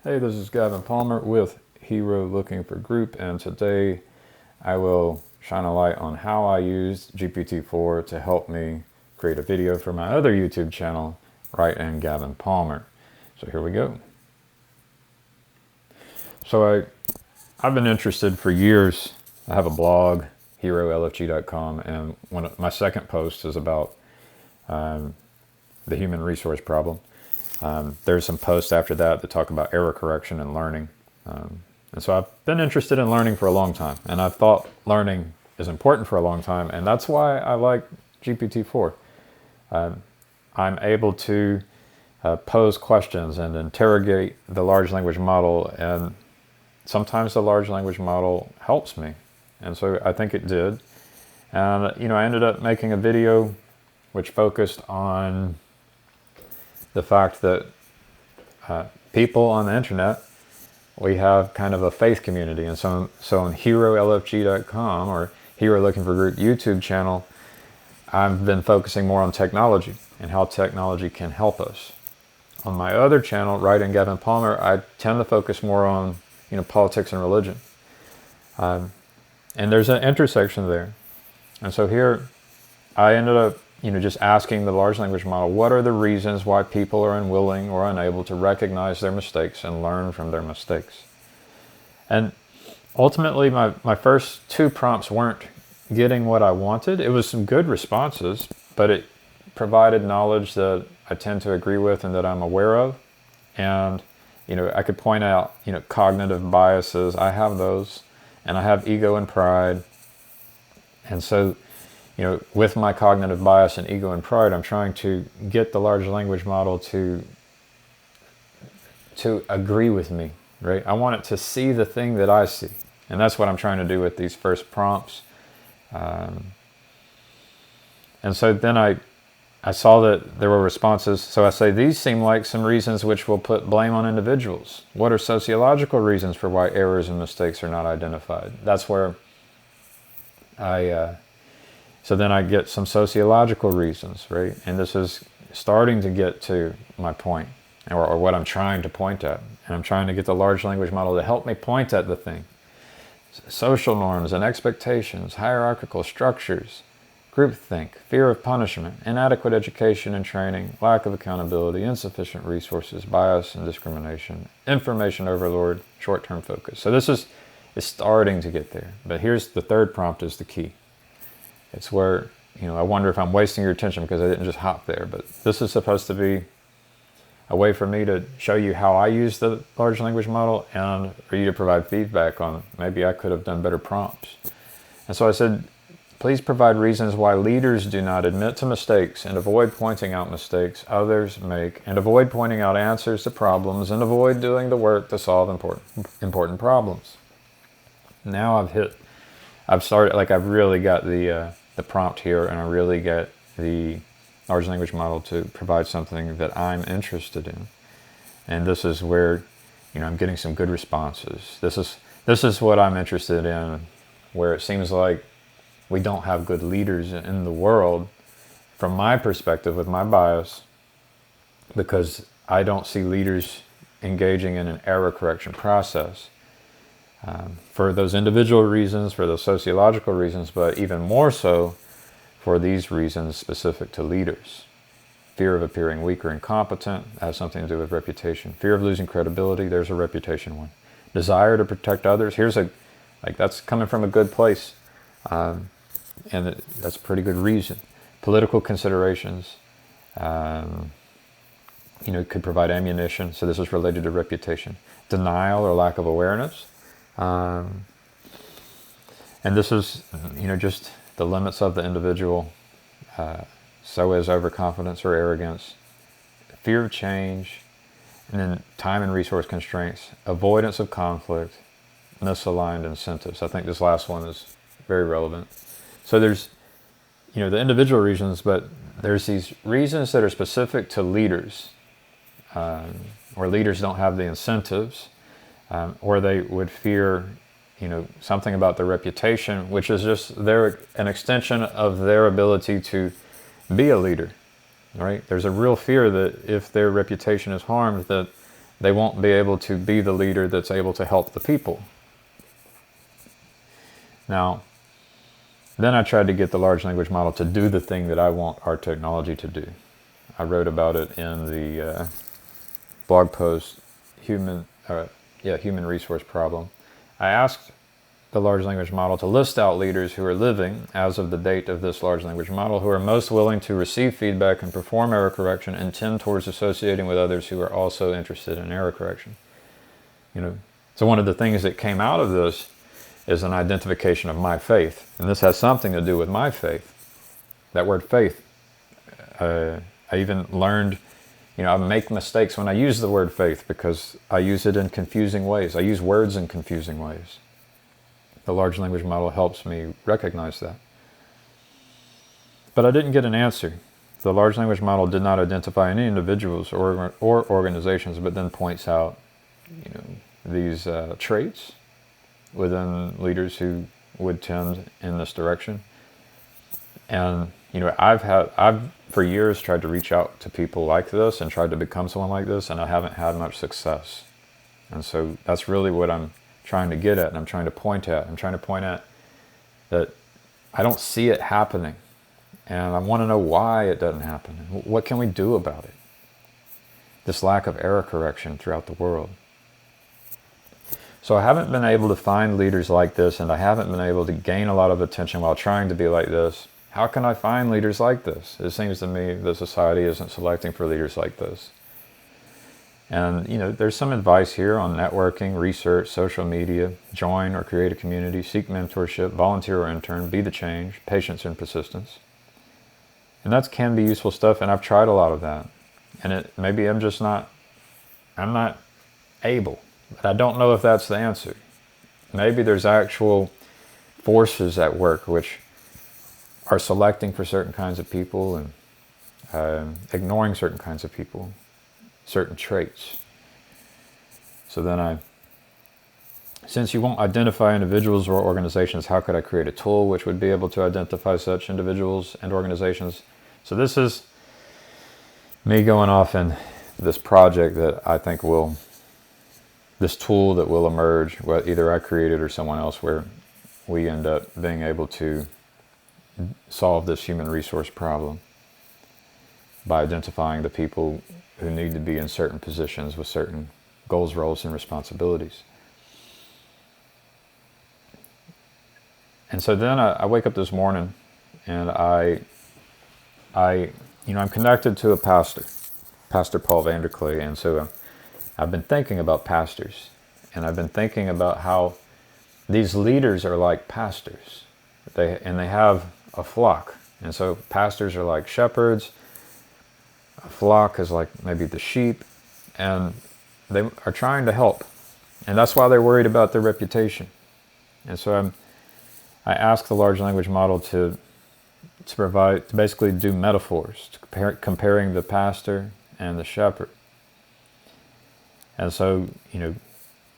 Hey, this is Gavin Palmer with Hero Looking for Group, and today I will shine a light on how I used GPT-4 to help me create a video for my other YouTube channel, Write in Gavin Palmer. So here we go. So I've been interested for years. I have a blog, herolfg.com, and my second post is about the human resource problem. There's some posts after that talk about error correction and learning. And so I've been interested in learning for a long time, and I've thought learning is important for a long time, and that's why I like GPT-4. I'm able to pose questions and interrogate the large language model, and sometimes the large language model helps me. And so I think it did. And, I ended up making a video which focused on the fact that people on the internet, we have kind of a faith community. And so on herolfg.com or Hero Looking for Group YouTube channel, I've been focusing more on technology and how technology can help us. On my other channel, Write in Gavin Palmer, I tend to focus more on politics and religion. And there's an intersection there. And so here I ended up just asking the large language model, what are the reasons why people are unwilling or unable to recognize their mistakes and learn from their mistakes? And ultimately, my first two prompts weren't getting what I wanted. It was some good responses, but it provided knowledge that I tend to agree with and that I'm aware of. And, I could point out, cognitive biases. I have those, and I have ego and pride. And so, with my cognitive bias and ego and pride, I'm trying to get the large language model to agree with me, right? I want it to see the thing that I see. And that's what I'm trying to do with these first prompts. And so then I saw that there were responses. So I say, these seem like some reasons which will put blame on individuals. What are sociological reasons for why errors and mistakes are not identified? That's where so then I get some sociological reasons, right? And this is starting to get to my point, or what I'm trying to point at. And I'm trying to get the large language model to help me point at the thing. Social norms and expectations, hierarchical structures, groupthink, fear of punishment, inadequate education and training, lack of accountability, insufficient resources, bias and discrimination, information overload, short-term focus. So this is starting to get there. But here's the third prompt is the key. It's where, I wonder if I'm wasting your attention because I didn't just hop there. But this is supposed to be a way for me to show you how I use the large language model and for you to provide feedback on maybe I could have done better prompts. And so I said, please provide reasons why leaders do not admit to mistakes and avoid pointing out mistakes others make, and avoid pointing out answers to problems, and avoid doing the work to solve important problems. Now I've started, I've really got the prompt here, and I really get the large language model to provide something that I'm interested in. And this is where, I'm getting some good responses. This is what I'm interested in, where it seems like we don't have good leaders in the world, from my perspective, with my bias, because I don't see leaders engaging in an error correction process. For those individual reasons, for those sociological reasons, but even more so for these reasons specific to leaders. Fear of appearing weak or incompetent, that has something to do with reputation. Fear of losing credibility, there's a reputation one. Desire to protect others, that's coming from a good place. And that's a pretty good reason. Political considerations, could provide ammunition, so this is related to reputation. Denial or lack of awareness. And this is, just the limits of the individual. So is overconfidence or arrogance. Fear of change. And then time and resource constraints. Avoidance of conflict. Misaligned incentives. I think this last one is very relevant. So there's, the individual reasons, but there's these reasons that are specific to leaders. Or leaders don't have the incentives. Or they would fear, something about their reputation, which is just an extension of their ability to be a leader, right? There's a real fear that if their reputation is harmed, that they won't be able to be the leader that's able to help the people. Now, then I tried to get the large language model to do the thing that I want our technology to do. I wrote about it in the blog post, Human Resource Problem. I asked the large language model to list out leaders who are living, as of the date of this large language model, who are most willing to receive feedback and perform error correction and tend towards associating with others who are also interested in error correction. So one of the things that came out of this is an identification of my faith. And this has something to do with my faith. That word faith. I even learned, I make mistakes when I use the word faith because I use it in confusing ways. I use words in confusing ways. The large language model helps me recognize that. But I didn't get an answer. The large language model did not identify any individuals or organizations, but then points out, these traits within leaders who would tend in this direction. And I've for years tried to reach out to people like this and tried to become someone like this, and I haven't had much success. And so that's really what I'm trying to get at, and I'm trying to point at. I'm trying to point at that I don't see it happening, and I want to know why it doesn't happen. What can we do about it? This lack of error correction throughout the world. So I haven't been able to find leaders like this, and I haven't been able to gain a lot of attention while trying to be like this. How can I find leaders like this? It seems to me that society isn't selecting for leaders like this. And, there's some advice here on networking, research, social media, join or create a community, seek mentorship, volunteer or intern, be the change, patience and persistence. And that can be useful stuff, and I've tried a lot of that. And maybe I'm not able, but I don't know if that's the answer. Maybe there's actual forces at work which are selecting for certain kinds of people and ignoring certain kinds of people. Certain traits. So then since you won't identify individuals or organizations, how could I create a tool which would be able to identify such individuals and organizations? So this is me going off in this project that I think this tool that will emerge, well, either I create it or someone else, where we end up being able to solve this human resource problem by identifying the people who need to be in certain positions with certain goals, roles, and responsibilities. And so then I wake up this morning, and I'm connected to a pastor, Pastor Paul Vanderklay, and so I've been thinking about pastors, and I've been thinking about how these leaders are like pastors. They have a flock, and so pastors are like shepherds. A flock is like maybe the sheep, and they are trying to help, and that's why they're worried about their reputation. And so I asked the large language model to basically do metaphors, comparing the pastor and the shepherd. And so,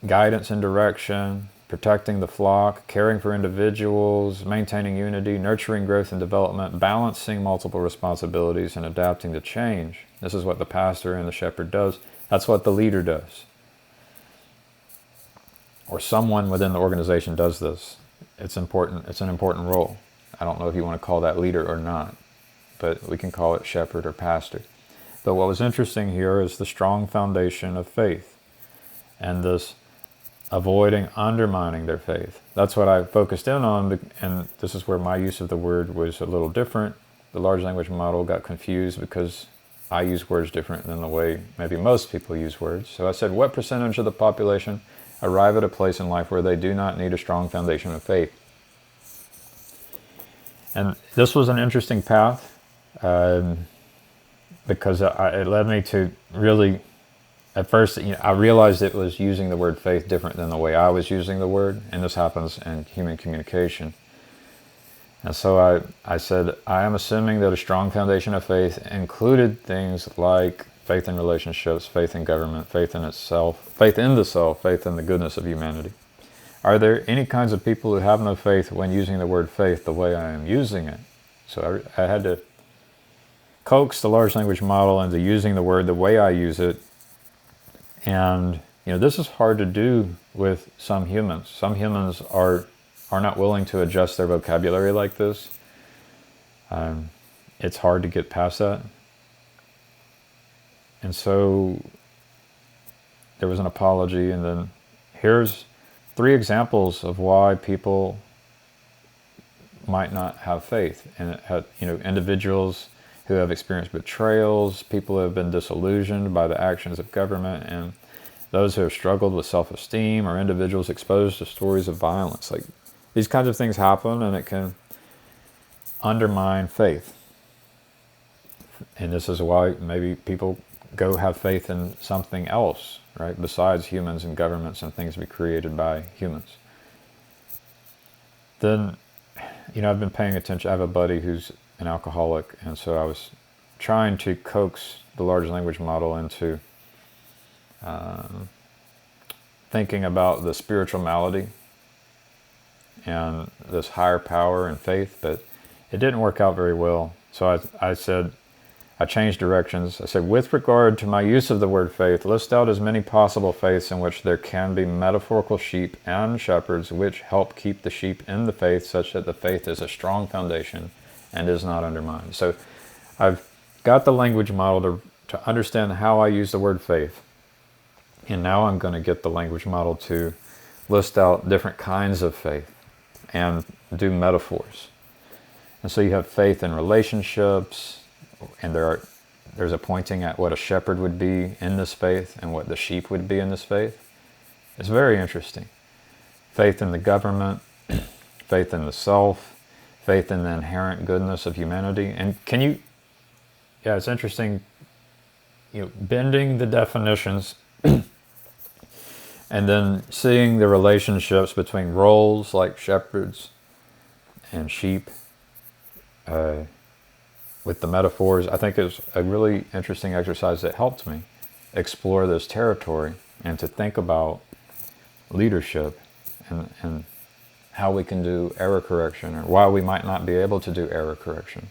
guidance and direction, protecting the flock, caring for individuals, maintaining unity, nurturing growth and development, balancing multiple responsibilities, and adapting to change. This is what the pastor and the shepherd does. That's what the leader does. Or someone within the organization does this. It's important. It's an important role. I don't know if you want to call that leader or not, but we can call it shepherd or pastor. But what was interesting here is the strong foundation of faith, and this avoiding undermining their faith. That's what I focused in on, and this is where my use of the word was a little different. The large language model got confused because I use words different than the way maybe most people use words. So I said, what percentage of the population arrive at a place in life where they do not need a strong foundation of faith? And this was an interesting path because it led me to really, at first, I realized it was using the word faith different than the way I was using the word, and this happens in human communication. And so I said, I am assuming that a strong foundation of faith included things like faith in relationships, faith in government, faith in itself, faith in the self, faith in the goodness of humanity. Are there any kinds of people who have no faith when using the word faith the way I am using it? So I had to coax the large language model into using the word the way I use it And this is hard to do with some humans. Some humans are not willing to adjust their vocabulary like this. It's hard to get past that. And so there was an apology, and then here's 3 examples of why people might not have faith. And it had, individuals who have experienced betrayals, people who have been disillusioned by the actions of government, and those who have struggled with self-esteem, or individuals exposed to stories of violence. Like, these kinds of things happen, and it can undermine faith. And this is why maybe people go have faith in something else, right, besides humans and governments and things to be created by humans. Then, I've been paying attention. I have a buddy who's an alcoholic, and so I was trying to coax the large language model into thinking about the spiritual malady and this higher power and faith, but it didn't work out very well. So I said, I changed directions. I said, with regard to my use of the word faith, list out as many possible faiths in which there can be metaphorical sheep and shepherds which help keep the sheep in the faith such that the faith is a strong foundation and is not undermined. So I've got the language model to understand how I use the word faith. And now I'm going to get the language model to list out different kinds of faith and do metaphors. And so you have faith in relationships, and there's a pointing at what a shepherd would be in this faith and what the sheep would be in this faith. It's very interesting. Faith in the government, faith in the self, faith in the inherent goodness of humanity. And it's interesting, bending the definitions and then seeing the relationships between roles like shepherds and sheep, with the metaphors. I think it's a really interesting exercise that helped me explore this territory and to think about leadership and how we can do error correction, or why we might not be able to do error correction.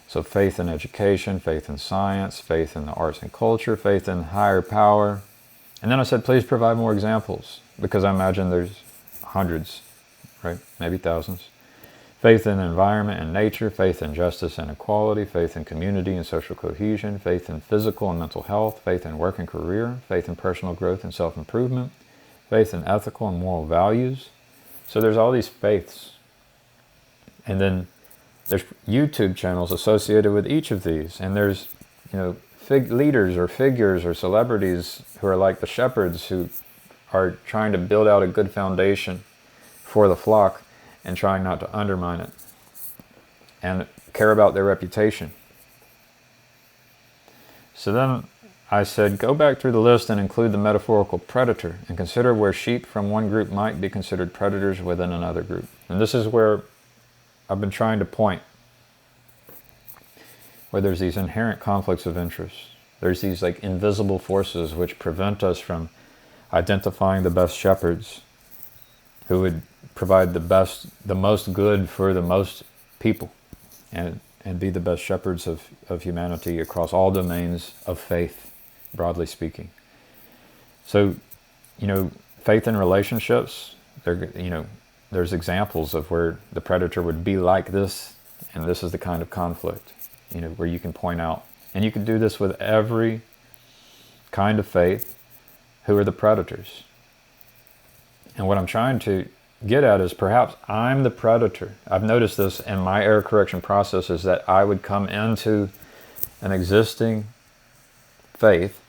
So faith in education, faith in science, faith in the arts and culture, faith in higher power. And then I said, please provide more examples, because I imagine there's hundreds, right? Maybe thousands. Faith in environment and nature, faith in justice and equality, faith in community and social cohesion, faith in physical and mental health, faith in work and career, faith in personal growth and self-improvement, faith in ethical and moral values. So there's all these faiths. And then there's YouTube channels associated with each of these. And there's, leaders or figures or celebrities who are like the shepherds, who are trying to build out a good foundation for the flock and trying not to undermine it and care about their reputation. So then I said, go back through the list and include the metaphorical predator, and consider where sheep from one group might be considered predators within another group. And this is where I've been trying to point, where there's these inherent conflicts of interest. There's these like invisible forces which prevent us from identifying the best shepherds who would provide the most good for the most people, and be the best shepherds of humanity across all domains of faith, broadly speaking. So, faith in relationships, there's examples of where the predator would be like this, and this is the kind of conflict, where you can point out. And you can do this with every kind of faith. Who are the predators? And what I'm trying to get at is, perhaps I'm the predator. I've noticed this in my error correction process, is that I would come into an existing faith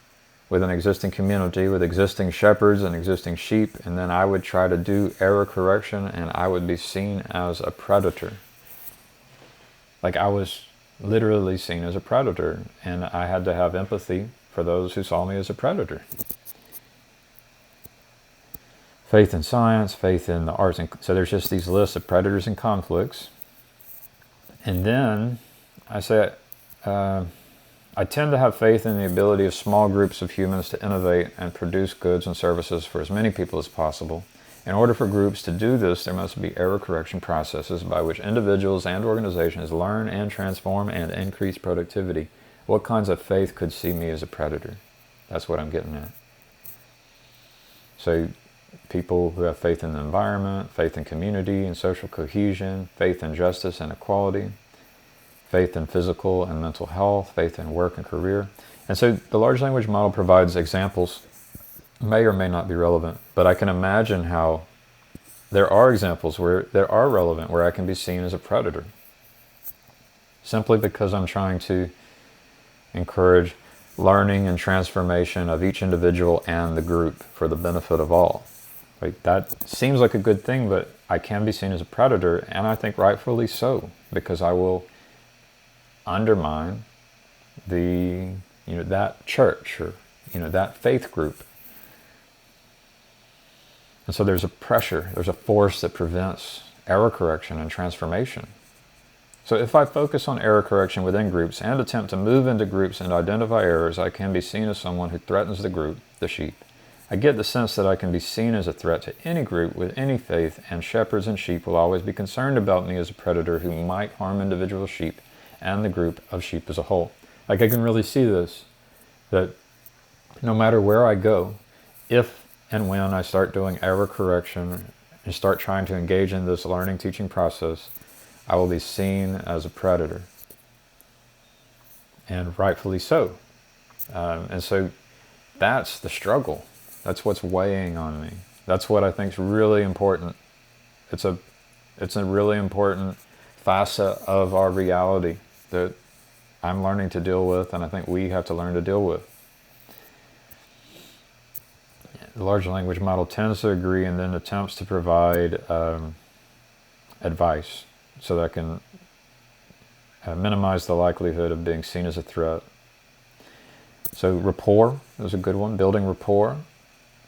with an existing community, with existing shepherds and existing sheep, and then I would try to do error correction, and I would be seen as a predator. Like I was literally seen as a predator, and I had to have empathy for those who saw me as a predator. Faith in science, faith in the arts, and so there's just these lists of predators and conflicts. And then I say, I tend to have faith in the ability of small groups of humans to innovate and produce goods and services for as many people as possible. In order for groups to do this, there must be error correction processes by which individuals and organizations learn and transform and increase productivity. What kinds of faith could see me as a predator? That's what I'm getting at. So people who have faith in the environment, faith in community and social cohesion, faith in justice and equality, faith in physical and mental health, faith in work and career. And so the large language model provides examples, may or may not be relevant, but I can imagine how there are examples where they are relevant, where I can be seen as a predator, simply because I'm trying to encourage learning and transformation of each individual and the group for the benefit of all. Right? That seems like a good thing, but I can be seen as a predator, and I think rightfully so, because I will undermine that church or that faith group. And so there's a pressure, there's a force that prevents error correction and transformation. So if I focus on error correction within groups and attempt to move into groups and identify errors, I can be seen as someone who threatens the group, the sheep. I get the sense that I can be seen as a threat to any group with any faith, and shepherds and sheep will always be concerned about me as a predator who might harm individual sheep and the group of sheep as a whole. Like, I can really see this, that no matter where I go, if and when I start doing error correction and start trying to engage in this learning teaching process, I will be seen as a predator, and rightfully so. And so that's the struggle. That's what's weighing on me. That's what I think is really important. It's a really important facet of our reality that I'm learning to deal with, and I think we have to learn to deal with. The large language model tends to agree and then attempts to provide advice so that I can minimize the likelihood of being seen as a threat. So rapport is a good one, building rapport.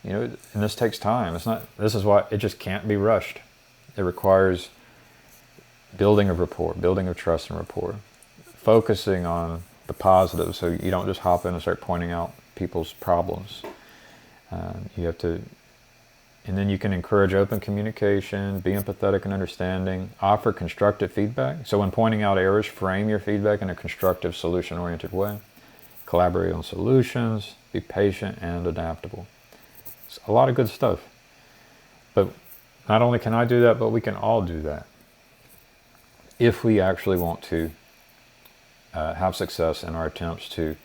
And this takes time. This is why it just can't be rushed. It requires building of rapport, building of trust and rapport, focusing on the positives so you don't just hop in and start pointing out people's problems. You have to, and then you can encourage open communication, be empathetic and understanding, offer constructive feedback. So when pointing out errors, frame your feedback in a constructive, solution-oriented way. Collaborate on solutions, be patient and adaptable. It's a lot of good stuff. But not only can I do that, but we can all do that if we actually want to have success in our attempts to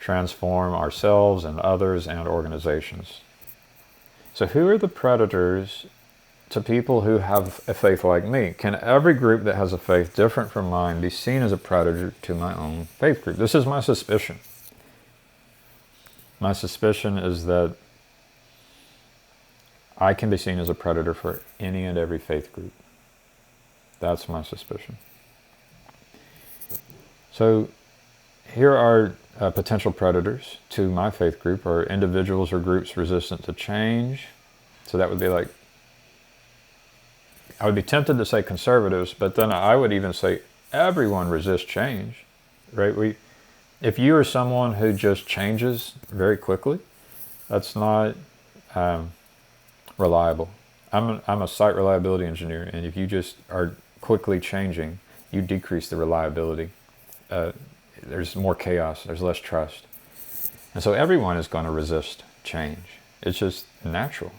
transform ourselves and others and organizations. So who are the predators to people who have a faith like me? Can every group that has a faith different from mine be seen as a predator to my own faith group? This is my suspicion. My suspicion is that I can be seen as a predator for any and every faith group. That's my suspicion. So here are potential predators to my faith group, are individuals or groups resistant to change. So that would be like, I would be tempted to say conservatives, but then I would even say everyone resists change, right? If you are someone who just changes very quickly, that's not reliable. I'm a site reliability engineer, and if you just are quickly changing, you decrease the reliability. There's more chaos, there's less trust. And so everyone is going to resist change. It's just natural.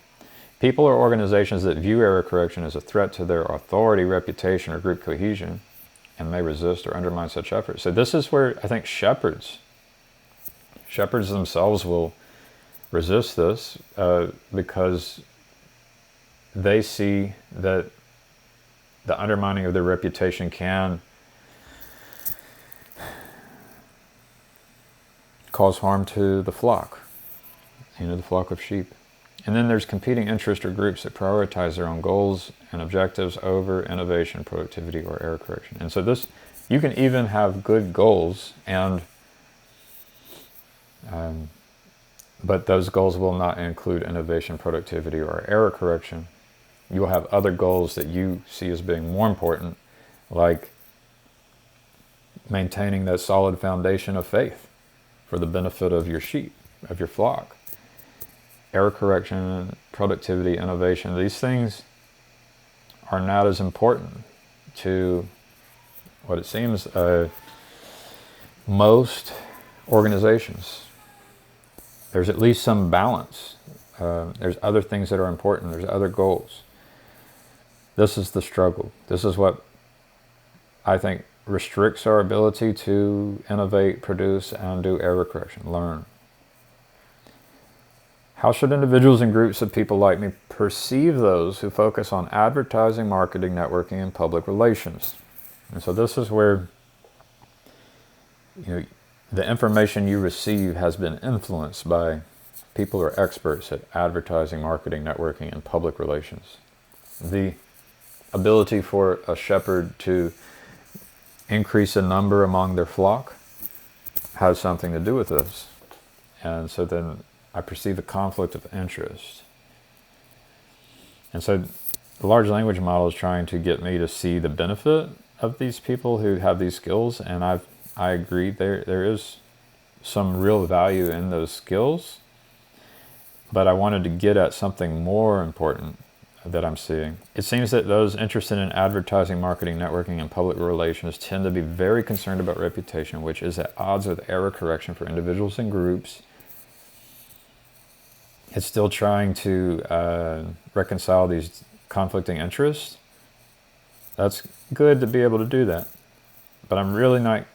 People or organizations that view error correction as a threat to their authority, reputation, or group cohesion, and may resist or undermine such efforts. So this is where I think shepherds themselves will resist this because they see that the undermining of their reputation can cause harm to the flock, the flock of sheep. And then there's competing interests or groups that prioritize their own goals and objectives over innovation, productivity, or error correction. And so this, you can even have good goals, but those goals will not include innovation, productivity, or error correction. You will have other goals that you see as being more important, like maintaining that solid foundation of faith for the benefit of your sheep, of your flock. Error correction, productivity, innovation, these things are not as important to what it seems most organizations. There's at least some balance There's other things that are important. There's other goals. This is the struggle. This is what I think restricts our ability to innovate, produce, and do error correction, learn. How should individuals and groups of people like me perceive those who focus on advertising, marketing, networking, and public relations? And so this is where the information you receive has been influenced by people who are experts at advertising, marketing, networking, and public relations. The ability for a shepherd to increase in number among their flock has something to do with this. And so then I perceive a conflict of interest. And so the large language model is trying to get me to see the benefit of these people who have these skills, and I agree there is some real value in those skills, but I wanted to get at something more important that I'm seeing. It seems that those interested in advertising, marketing, networking, and public relations tend to be very concerned about reputation, which is at odds with error correction for individuals and groups. It's still trying to reconcile these conflicting interests. That's good to be able to do that. But I'm really not,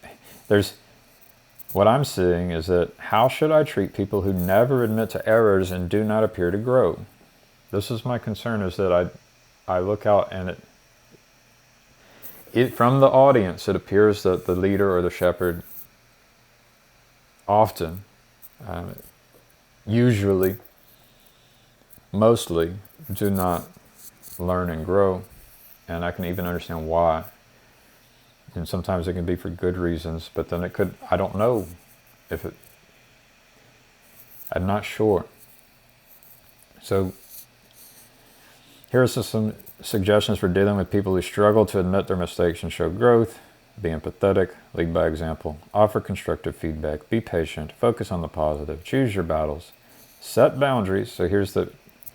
what I'm seeing is that how should I treat people who never admit to errors and do not appear to grow? This is my concern, is that I look out and it from the audience, it appears that the leader or the shepherd often, usually, mostly do not learn and grow. And I can even understand why. And sometimes it can be for good reasons, but then it could, I don't know if it, I'm not sure. So here are some suggestions for dealing with people who struggle to admit their mistakes and show growth. Be empathetic, lead by example, offer constructive feedback, be patient, focus on the positive, choose your battles, set boundaries. So here's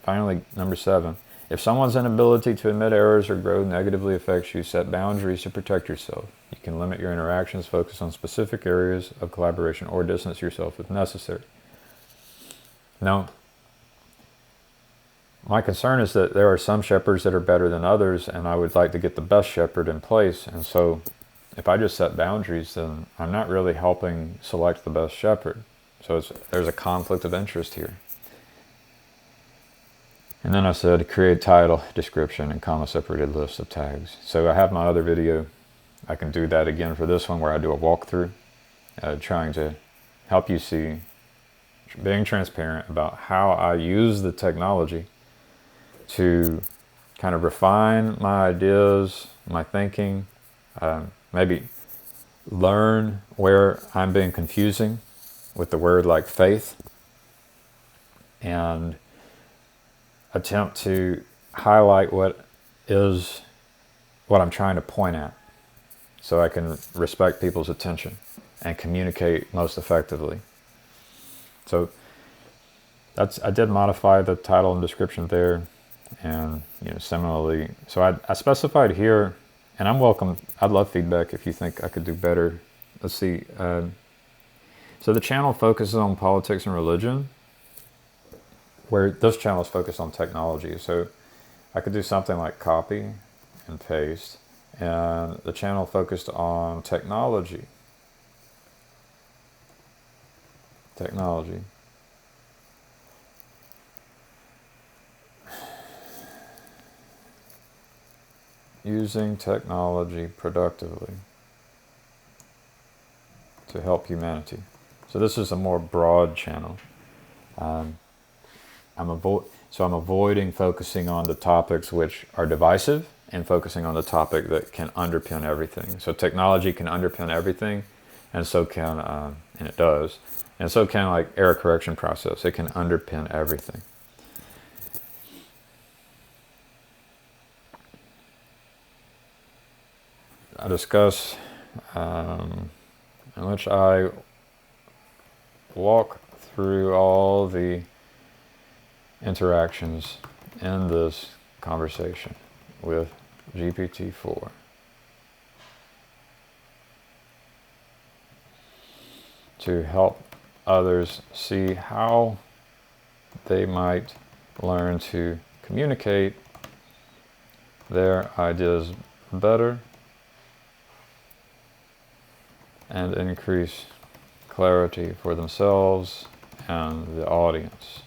finally, number 7. If someone's inability to admit errors or grow negatively affects you, set boundaries to protect yourself. You can limit your interactions, focus on specific areas of collaboration, or distance yourself if necessary. Now, my concern is that there are some shepherds that are better than others, and I would like to get the best shepherd in place. And so if I just set boundaries, then I'm not really helping select the best shepherd. So there's a conflict of interest here. And then I said, create title, description, and comma-separated list of tags. So I have my other video. I can do that again for this one, where I do a walkthrough, trying to help you see, being transparent about how I use the technology to kind of refine my ideas, my thinking, maybe learn where I'm being confusing with the word like faith, and attempt to highlight what I'm trying to point at, so I can respect people's attention and communicate most effectively. So I did modify the title and description there, and similarly, so I specified here, and I'd love feedback if you think I could do better. Let's see. So the channel focuses on politics and religion, where this channel is focused on technology. So I could do something like copy and paste, and the channel focused on technology. Using technology productively to help humanity. So this is a more broad channel. I'm avoiding focusing on the topics which are divisive, and focusing on the topic that can underpin everything. So technology can underpin everything, and so can, and it does, and so can like error correction process. It can underpin everything. I discuss, in which I walk through all the interactions in this conversation with GPT-4. To help others see how they might learn to communicate their ideas better and increase clarity for themselves and the audience.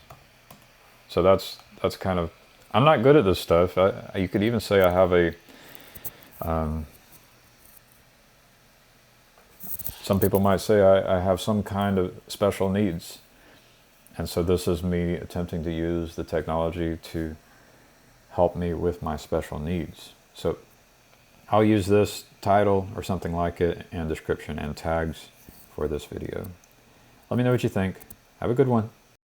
So that's kind of, I'm not good at this stuff. You could even say I have a, some people might say I have some kind of special needs. And so this is me attempting to use the technology to help me with my special needs. So I'll use this title or something like it and description and tags for this video. Let me know what you think. Have a good one.